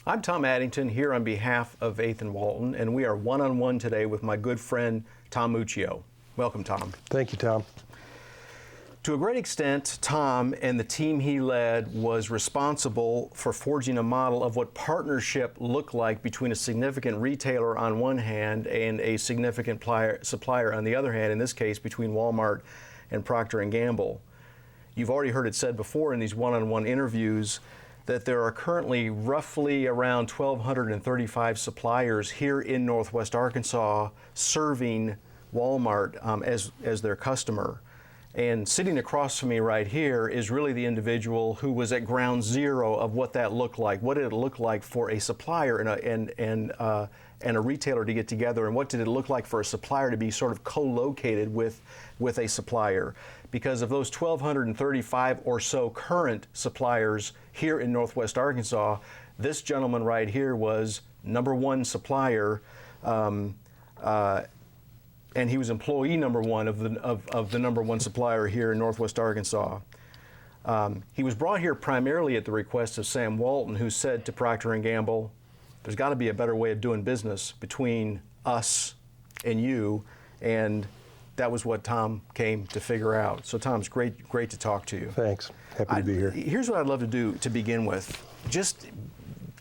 I'm Tom Addington here on behalf of 8th and Walton, and we are one-on-one today with my good friend Tom Muccio. Welcome, Tom. Thank you, Tom. To a great extent, Tom and the team he led was responsible for forging a model of what partnership looked like between a significant retailer on one hand and a significant supplier on the other hand, in this case between Wal-Mart and Procter Gamble. You've already heard it said before in these one-on-one interviews that there are currently roughly around 1,235 suppliers here in Northwest Arkansas serving Wal-Mart as their customer. And sitting across from me right here is really the individual who was at ground zero of what that looked like. What did it look like for a supplier and a retailer to get together, and what did it look like for a supplier to be sort of co-located with a supplier? Because of those 1,235 or so current suppliers here in Northwest Arkansas, this gentleman right here was number one supplier, and he was employee number one of the number one supplier here in Northwest Arkansas. He was brought here primarily at the request of Sam Walton, who said to Procter & Gamble, there's got to be a better way of doing business between us and you, and that was what Tom came to figure out. So Tom, it's great to talk to you. Thanks. Happy to be here. Here's what I'd love to do to begin with. Just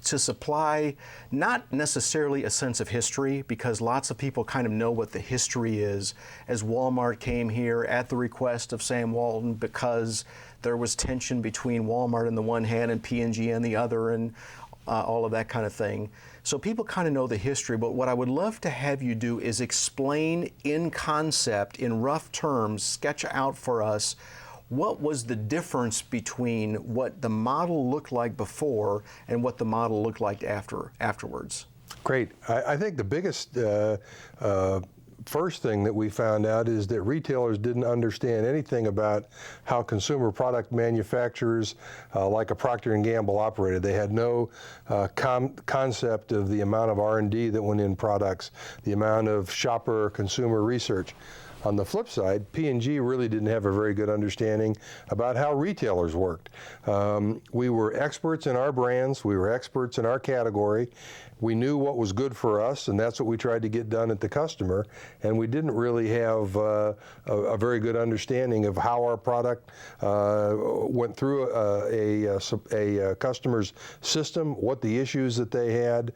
to supply not necessarily a sense of history, because lots of people kind of know what the history is, as Wal-Mart came here at the request of Sam Walton because there was tension between Wal-Mart on the one hand and P&G on the other, and all of that kind of thing. So people kind of know the history, but what I would love to have you do is explain in concept, in rough terms, sketch out for us what was the difference between what the model looked like before and what the model looked like afterwards. Great. I think the biggest first thing that we found out is that retailers didn't understand anything about how consumer product manufacturers like a Procter & Gamble operated. They had no concept of the amount of R&D that went in products, the amount of shopper consumer research. On the flip side, P&G really didn't have a very good understanding about how retailers worked. We were experts in our brands, we were experts in our category, we knew what was good for us, and that's what we tried to get done at the customer, and we didn't really have a very good understanding of how our product went through a customer's system, what the issues that they had.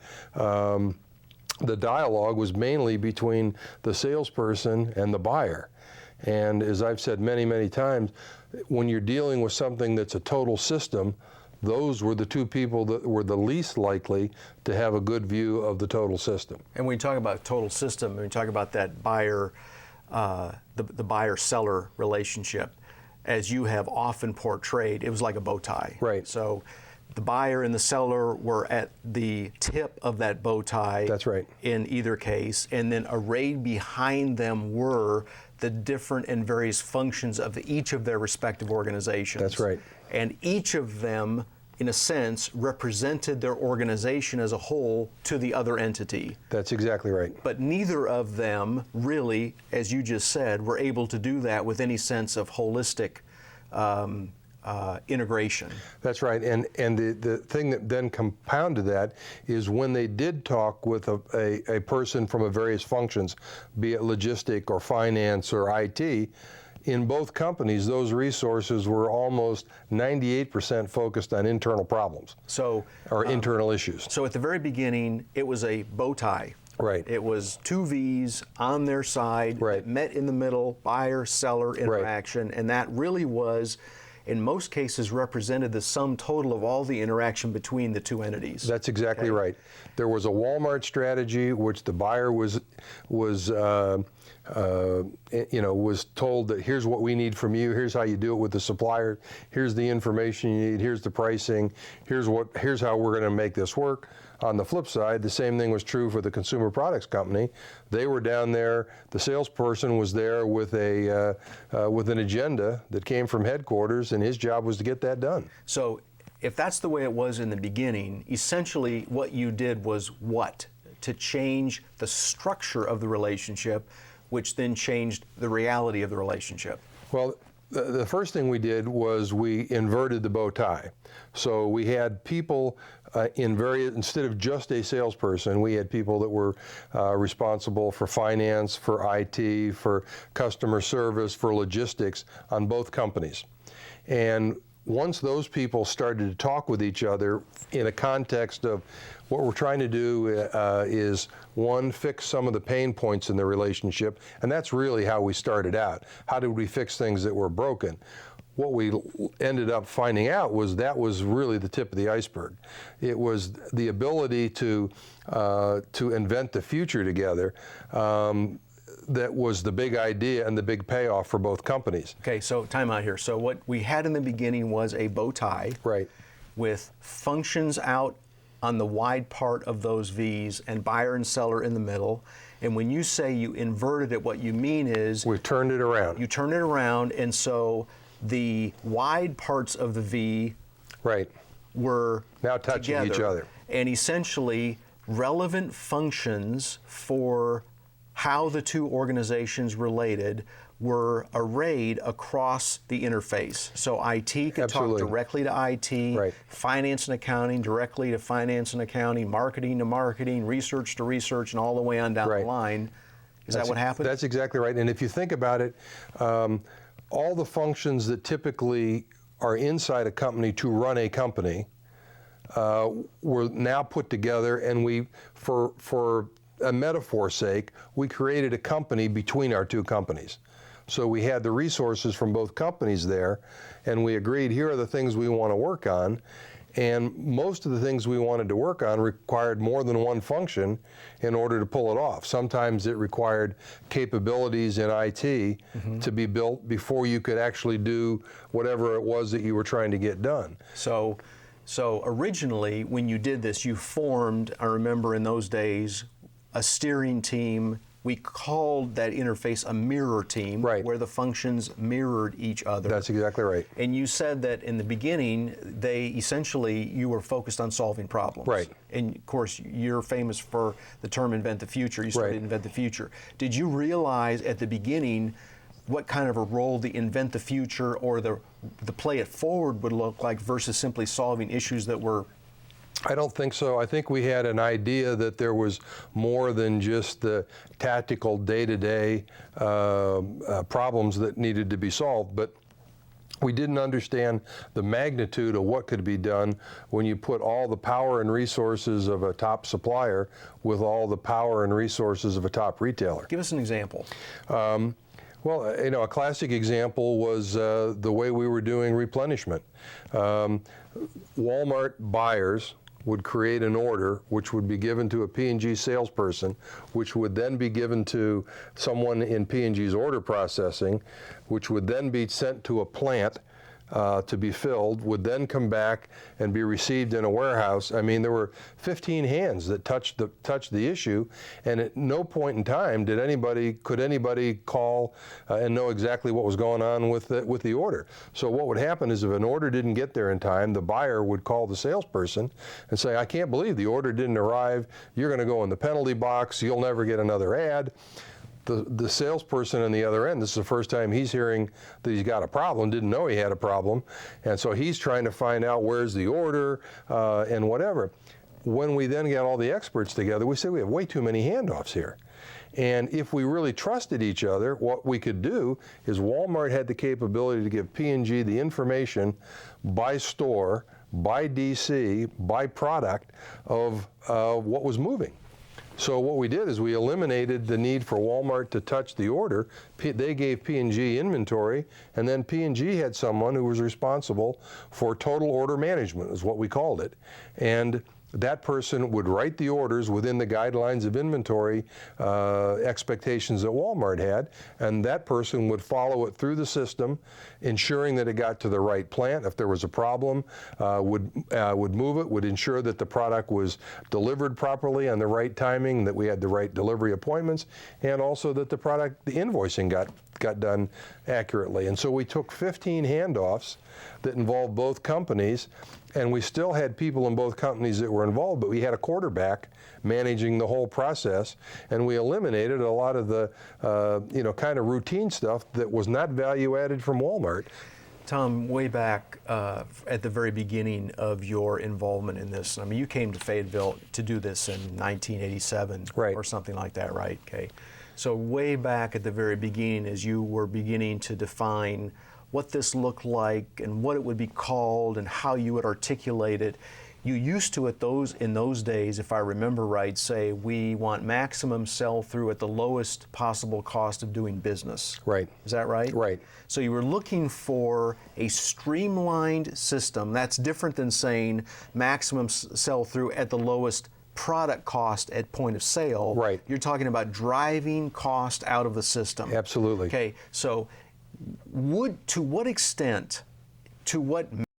The dialogue was mainly between the salesperson and the buyer. And as I've said many, many times, when you're dealing with something that's a total system, those were the two people that were the least likely to have a good view of the total system. And when you talk about total system, when you talk about that buyer, the buyer-seller relationship, as you have often portrayed, it was like a bow tie. Right. So the buyer and the seller were at the tip of that bow tie. That's right. In either case, and then arrayed behind them were the different and various functions of each of their respective organizations. That's right. And each of them, in a sense, represented their organization as a whole to the other entity. That's exactly right. But neither of them really, as you just said, were able to do that with any sense of holistic integration. That's right, and the thing that then compounded that is when they did talk with a person from a various functions, be it logistic or finance or IT, in both companies, those resources were almost 98% focused on internal problems. Or internal issues. So at the very beginning, it was a bow tie. Right. It was two V's on their side, right, that met in the middle, buyer-seller interaction, right, and that really was, in most cases, represented the sum total of all the interaction between the two entities. That's exactly right. There was a Wal-Mart strategy, which the buyer was told that here's what we need from you, here's how you do it with the supplier, here's the information you need, here's the pricing, here's how we're going to make this work. On the flip side, the same thing was true for the consumer products company. They were down there, the salesperson was there with an agenda that came from headquarters, and his job was to get that done. So if that's the way it was in the beginning, essentially what you did was what? To change the structure of the relationship, which then changed the reality of the relationship. Well, the first thing we did was we inverted the bow tie. So we had people instead of just a salesperson, we had people that were responsible for finance, for IT, for customer service, for logistics on both companies. And once those people started to talk with each other in a context of what we're trying to do is, one, fix some of the pain points in the relationship, and that's really how we started out. How did we fix things that were broken? What we ended up finding out was that was really the tip of the iceberg. It was the ability to invent the future together that was the big idea and the big payoff for both companies. Okay, so time out here. So what we had in the beginning was a bow tie, right, with functions out on the wide part of those V's and buyer and seller in the middle. And when you say you inverted it, what you mean is we turned it around. You turned it around, and so the wide parts of the V, right, were now touching together, each other. And essentially relevant functions for how the two organizations related were arrayed across the interface. So IT could talk directly to IT, right, finance and accounting directly to finance and accounting, marketing to marketing, research to research, and all the way on down the line. Is that what happened? That's exactly right. And if you think about it, all the functions that typically are inside a company to run a company were now put together, and we, for a metaphor's sake, we created a company between our two companies. So we had the resources from both companies there, and we agreed, here are the things we want to work on. And most of the things we wanted to work on required more than one function in order to pull it off. Sometimes it required capabilities in IT to be built before you could actually do whatever it was that you were trying to get done. So originally, when you did this, you formed, I remember in those days, a steering team. We called that interface a mirror team, right, where the functions mirrored each other. That's exactly right. And you said that in the beginning, you were focused on solving problems. Right. And of course, you're famous for the term invent the future. You started to invent the future. Did you realize at the beginning what kind of a role the invent the future or the play it forward would look like versus simply solving issues that were? I don't think so. I think we had an idea that there was more than just the tactical day-to-day problems that needed to be solved, but we didn't understand the magnitude of what could be done when you put all the power and resources of a top supplier with all the power and resources of a top retailer. Give us an example. Well, a classic example was the way we were doing replenishment. Wal-Mart buyers would create an order which would be given to a P&G salesperson, which would then be given to someone in P&G's order processing, which would then be sent to a plant to be filled, would then come back and be received in a warehouse. I mean, there were 15 hands that touched the issue, and at no point in time could anybody call and know exactly what was going on with the order. So what would happen is if an order didn't get there in time, the buyer would call the salesperson and say, "I can't believe the order didn't arrive. You're going to go in the penalty box. You'll never get another ad." The salesperson on the other end, this is the first time he's hearing that he's got a problem, didn't know he had a problem, and so he's trying to find out where's the order and whatever. When we then get all the experts together, we say we have way too many handoffs here. And if we really trusted each other, what we could do is Walmart had the capability to give P&G the information by store, by DC, by product of what was moving. So what we did is we eliminated the need for Walmart to touch the order. They gave P&G inventory, and then P&G had someone who was responsible for total order management, is what we called it. And that person would write the orders within the guidelines of inventory expectations that Walmart had, and that person would follow it through the system, ensuring that it got to the right plant. If there was a problem, would move it, would ensure that the product was delivered properly on the right timing, that we had the right delivery appointments, and also that the invoicing got done accurately. And so we took 15 handoffs that involved both companies, And we still had people in both companies that were involved, but we had a quarterback managing the whole process, and we eliminated a lot of the kind of routine stuff that was not value added from Wal-Mart. Tom, way back at the very beginning of your involvement in this, I mean, you came to Fayetteville to do this in 1987 right. or something like that, right? Okay. So way back at the very beginning, as you were beginning to define what this looked like and what it would be called and how you would articulate it, you used to, in those days, if I remember right, say we want maximum sell-through at the lowest possible cost of doing business. Right. Is that right? Right. So you were looking for a streamlined system. That's different than saying maximum sell-through at the lowest product cost at point of sale. Right. You're talking about driving cost out of the system. Absolutely. Okay. So to what extent, to what